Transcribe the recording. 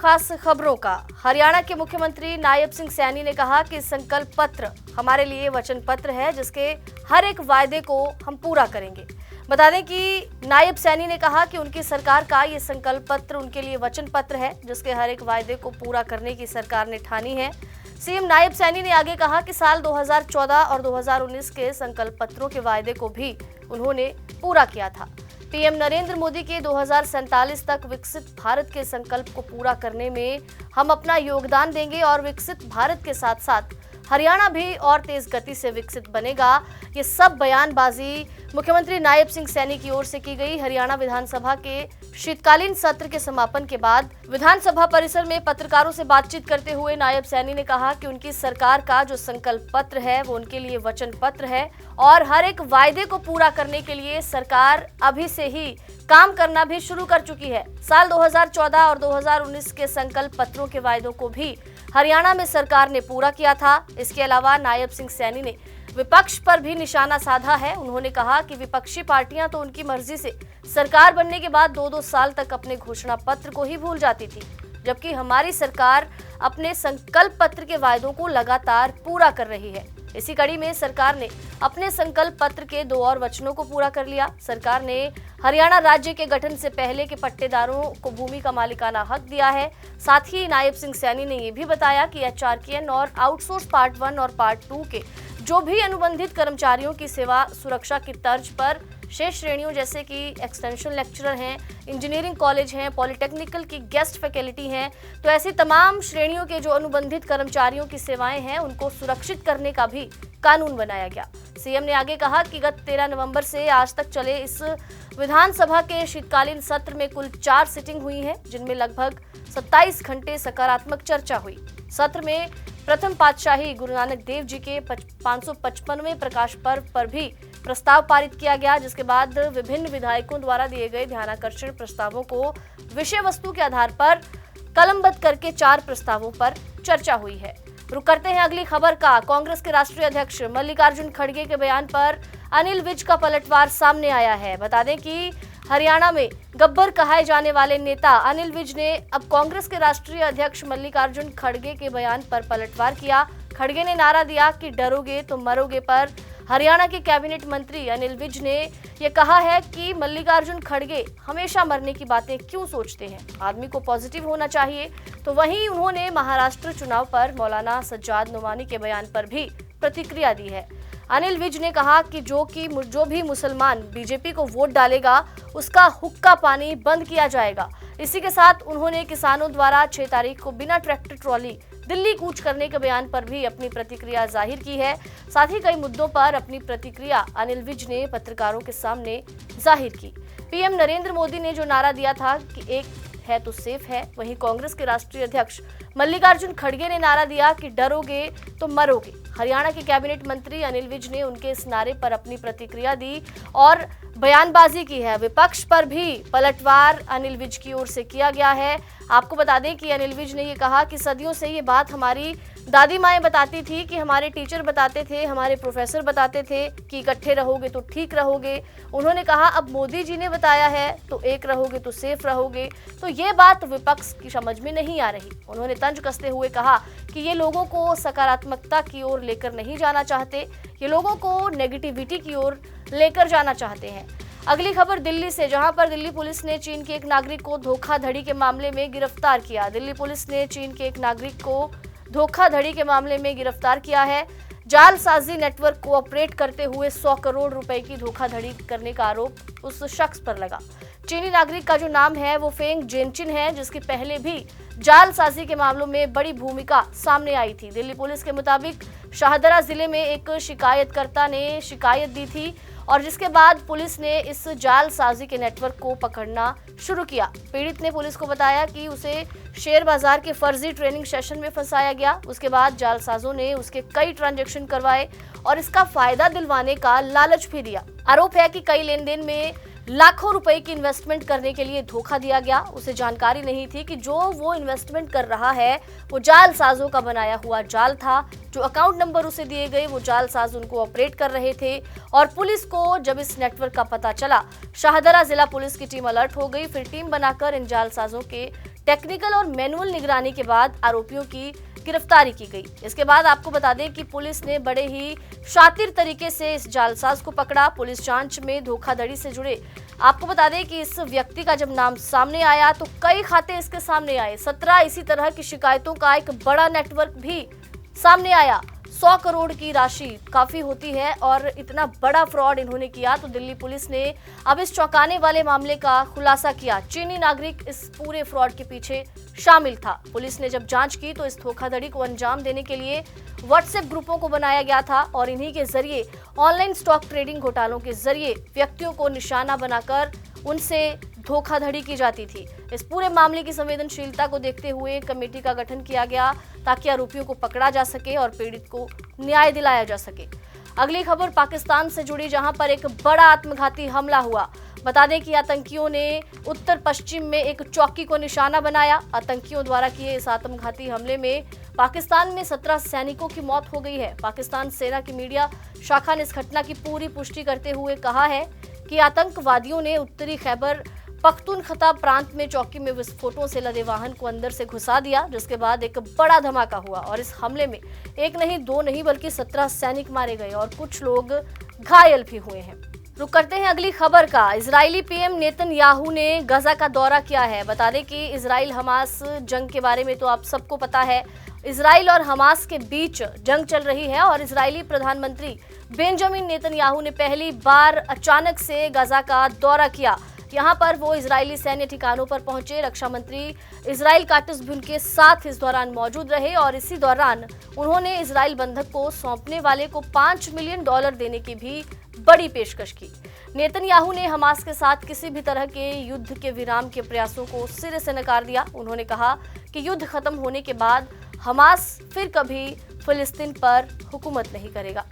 खास खबरों का। हरियाणा के मुख्यमंत्री नायब सिंह सैनी ने कहा कि संकल्प पत्र हमारे लिए वचन पत्र है, जिसके हर एक वायदे को हम पूरा करेंगे। बता दें कि नायब सैनी ने कहा कि उनकी सरकार का ये संकल्प पत्र उनके लिए वचन पत्र है, जिसके हर एक वायदे को पूरा करने की सरकार ने ठानी है। सीएम नायब सैनी ने आगे कहा कि साल 2014 और 2019 के संकल्प पत्रों के वायदे को भी उन्होंने पूरा किया था। पीएम नरेंद्र मोदी के 2047 तक विकसित भारत के संकल्प को पूरा करने में हम अपना योगदान देंगे और विकसित भारत के साथ साथ हरियाणा भी और तेज गति से विकसित बनेगा। ये सब बयानबाजी मुख्यमंत्री नायब सिंह सैनी की ओर से की गई। हरियाणा विधानसभा के शीतकालीन सत्र के समापन के बाद विधानसभा परिसर में पत्रकारों से बातचीत करते हुए नायब सैनी ने कहा कि उनकी सरकार का जो संकल्प पत्र है वो उनके लिए वचन पत्र है और हर एक वायदे को पूरा करने के लिए सरकार अभी से ही काम करना भी शुरू कर चुकी है। साल 2014 और 2019 के संकल्प पत्रों के वायदों को भी हरियाणा में सरकार ने पूरा किया था। इसके अलावा नायब सिंह सैनी ने विपक्ष पर भी निशाना साधा है। उन्होंने कहा कि विपक्षी पार्टियां तो उनकी मर्जी से सरकार बनने के बाद 2-2 साल तक अपने घोषणा पत्र को ही भूल जाती थी, जबकि हमारी सरकार अपने संकल्प पत्र के वायदों को लगातार पूरा कर रही है। इसी कड़ी में सरकार ने अपने संकल्प पत्र के 2 और वचनों को पूरा कर लिया। सरकार ने हरियाणा राज्य के गठन से पहले के पट्टेदारों को भूमि का मालिकाना हक दिया है। साथ ही नायब सिंह सैनी ने ये भी बताया कि एचआरकेएन और आउटसोर्स पार्ट 1 और पार्ट 2 के जो भी अनुबंधित कर्मचारियों की सेवा सुरक्षा की तर्ज पर शेष श्रेणियों जैसे कि एक्सटेंशन लेक्चरर हैं, इंजीनियरिंग कॉलेज हैं, पॉलिटेक्निकल की गेस्ट फैकल्टी हैं, तो ऐसी तमाम श्रेणियों के जो अनुबंधित कर्मचारियों की सेवाएं हैं उनको सुरक्षित करने का भी कानून बनाया गया। सीएम ने आगे कहा कि गत 13 नवंबर से आज तक चले इस विधानसभा के शीतकालीन सत्र में कुल 4 सिटिंग हुई हैं, जिनमें लगभग 27 घंटे सकारात्मक चर्चा हुई। सत्र में प्रथम पातशाही गुरु नानक देव जी के 555वें प्रकाश पर्व पर भी प्रस्ताव पारित किया गया, जिसके बाद विभिन्न विधायकों द्वारा दिए गए ध्यानाकर्षण प्रस्तावों को विषय वस्तु के आधार पर कलमबद्ध करके 4 प्रस्तावों पर चर्चा हुई है। रुक करते हैं अगली खबर का। कांग्रेस के राष्ट्रीय अध्यक्ष मल्लिकार्जुन खड़गे के बयान पर अनिल विज का पलटवार सामने आया है। बता दें कि हरियाणा में गब्बर कहाए जाने वाले नेता अनिल विज ने अब कांग्रेस के राष्ट्रीय अध्यक्ष मल्लिकार्जुन खड़गे के बयान पर पलटवार किया। खड़गे ने नारा दिया कि डरोगे तो मरोगे, पर हरियाणा के कैबिनेट मंत्री अनिल विज ने यह कहा है कि मल्लिकार्जुन खड़गे हमेशा मरने की बातें क्यों सोचते हैं, आदमी को पॉजिटिव होना चाहिए। तो वहीं उन्होंने महाराष्ट्र चुनाव पर मौलाना सज्जाद नोमानी के बयान पर भी प्रतिक्रिया दी है। अनिल विज ने कहा कि जो भी मुसलमान बीजेपी को वोट डालेगा उसका हुक्का पानी बंद किया जाएगा। इसी के साथ उन्होंने किसानों द्वारा 6 तारीख को बिना ट्रैक्टर ट्रॉली दिल्ली कूच करने के बयान पर भी अपनी प्रतिक्रिया जाहिर की है। साथ ही कई मुद्दों पर अपनी प्रतिक्रिया अनिल विज ने पत्रकारों के सामने जाहिर की। पीएम नरेंद्र मोदी ने जो नारा दिया था कि एक है तो सेफ है, वहीं कांग्रेस के राष्ट्रीय अध्यक्ष मल्लिकार्जुन खड़गे ने नारा दिया कि डरोगे तो मरोगे। हरियाणा के कैबिनेट मंत्री अनिल विज ने उनके इस नारे पर अपनी प्रतिक्रिया दी और बयानबाजी की है। विपक्ष पर भी पलटवार अनिल विज की ओर से किया गया है। आपको बता दें कि अनिल विज ने ये कहा कि सदियों से ये बात हमारी दादी माएँ बताती थी, कि हमारे टीचर बताते थे, हमारे प्रोफेसर बताते थे कि इकट्ठे रहोगे तो ठीक रहोगे। उन्होंने कहा अब मोदी जी ने बताया है तो एक रहोगे तो सेफ रहोगे। तो ये बात विपक्ष की समझ में नहीं आ रही। उन्होंने तंज कसते हुए कहा कि ये लोगों को सकारात्मकता की ओर लेकर नहीं जाना चाहते, ये लोगों को नेगेटिविटी की ओर लेकर जाना चाहते हैं। अगली खबर दिल्ली से, जहां पर दिल्ली पुलिस ने चीन के एक नागरिक को धोखाधड़ी के मामले में गिरफ्तार किया। दिल्ली पुलिस ने चीन के एक नागरिक को धोखाधड़ी के मामले में गिरफ्तार किया है। जालसाजी नेटवर्क को ऑपरेट करते हुए 100 करोड़ रुपए की धोखाधड़ी करने का आरोप उस शख्स पर लगा। चीनी नागरिक का जो नाम है वो फेंग जेनचिन है, जिसकी पहले भी जालसाजी के मामलों में बड़ी भूमिका सामने आई थी। दिल्ली पुलिस के मुताबिक शाहदरा जिले में एक शिकायतकर्ता ने शिकायत दी थी और जिसके बाद पुलिस ने इस जालसाजी के नेटवर्क को पकड़ना शुरू किया। पीड़ित ने पुलिस को बताया कि उसे शेयर बाजार के फर्जी ट्रेनिंग सेशन में फंसाया गया। उसके बाद जालसाजों ने उसके कई ट्रांजैक्शन करवाए और इसका फायदा दिलवाने का लालच भी दिया। आरोप है कि कई लेन देन में लाखों रुपए की इन्वेस्टमेंट करने के लिए धोखा दिया गया। उसे जानकारी नहीं थी कि जो वो इन्वेस्टमेंट कर रहा है वो जालसाजों का बनाया हुआ जाल था। जो अकाउंट नंबर उसे दिए गए वो जालसाज उनको ऑपरेट कर रहे थे और पुलिस को जब इस नेटवर्क का पता चला, शाहदरा जिला पुलिस की टीम अलर्ट हो गई। फिर टीम बनाकर इन जालसाजों के टेक्निकल और मैनुअल निगरानी के बाद आरोपियों की गिरफ्तारी की गई। इसके बाद आपको बता दें कि पुलिस ने बड़े ही शातिर तरीके से इस जालसाज को पकड़ा। पुलिस जांच में धोखाधड़ी से जुड़े आपको बता दें कि इस व्यक्ति का जब नाम सामने आया तो कई खाते इसके सामने आए। 17 इसी तरह की शिकायतों का एक बड़ा नेटवर्क भी सामने आया। 100 करोड़ की राशि काफी होती है और इतना बड़ा फ्रॉड इन्होंने किया तो दिल्ली पुलिस ने अब इस चौंकाने वाले मामले का खुलासा किया। चीनी नागरिक इस पूरे फ्रॉड के पीछे शामिल था। पुलिस ने जब जांच की तो इस धोखाधड़ी को अंजाम देने के लिए व्हाट्सएप ग्रुपों को बनाया गया था और इन्हीं के जरिए ऑनलाइन स्टॉक ट्रेडिंग घोटालों के जरिए व्यक्तियों को निशाना बनाकर उनसे धोखाधड़ी की जाती थी। इस पूरे मामले की संवेदनशीलता को देखते हुए कमेटी का गठन किया गया ताकि आरोपियों को पकड़ा जा सके और पीड़ित को न्याय दिलाया जा सके। अगली खबर पाकिस्तान से जुड़ी, जहां पर एक बड़ा आत्मघाती हमला हुआ। बता दें कि आतंकियों ने उत्तर पश्चिम में एक चौकी को निशाना बनाया। आतंकियों द्वारा किए इस आत्मघाती हमले में पाकिस्तान में 17 सैनिकों की मौत हो गई है। पाकिस्तान सेना की मीडिया शाखा ने इस घटना की पूरी पुष्टि करते हुए कहा है कि आतंकवादियों ने उत्तरी खैबर पख्तूनख्वा प्रांत में चौकी में विस्फोटों से लदे वाहन को अंदर से घुसा दिया, जिसके बाद एक बड़ा धमाका हुआ और इस हमले में एक नहीं दो नहीं बल्कि 17 सैनिक मारे गए और कुछ लोग घायल भी हुए हैं। रुक करते हैं अगली खबर का। इजरायली पीएम नेतन्याहू ने गजा का दौरा किया है। बता दें कि इजराइल हमास जंग के बारे में तो आप सबको पता है। इजराइल और हमास के बीच जंग चल रही है और इजरायली प्रधानमंत्री बेंजामिन नेतन्याहू ने पहली बार अचानक से गजा का दौरा किया। यहाँ पर वो इजरायली सैन्य ठिकानों पर पहुंचे। रक्षा मंत्री इजराइल काटिस भी उनके साथ इस दौरान मौजूद रहे और इसी दौरान उन्होंने इजराइल बंधक को सौंपने वाले को $5 मिलियन देने की भी बड़ी पेशकश की। नेतन्याहू ने हमास के साथ किसी भी तरह के युद्ध के विराम के प्रयासों को सिरे से नकार दिया। उन्होंने कहा कि युद्ध खत्म होने के बाद हमास फिर कभी फिलिस्तीन पर हुकूमत नहीं करेगा।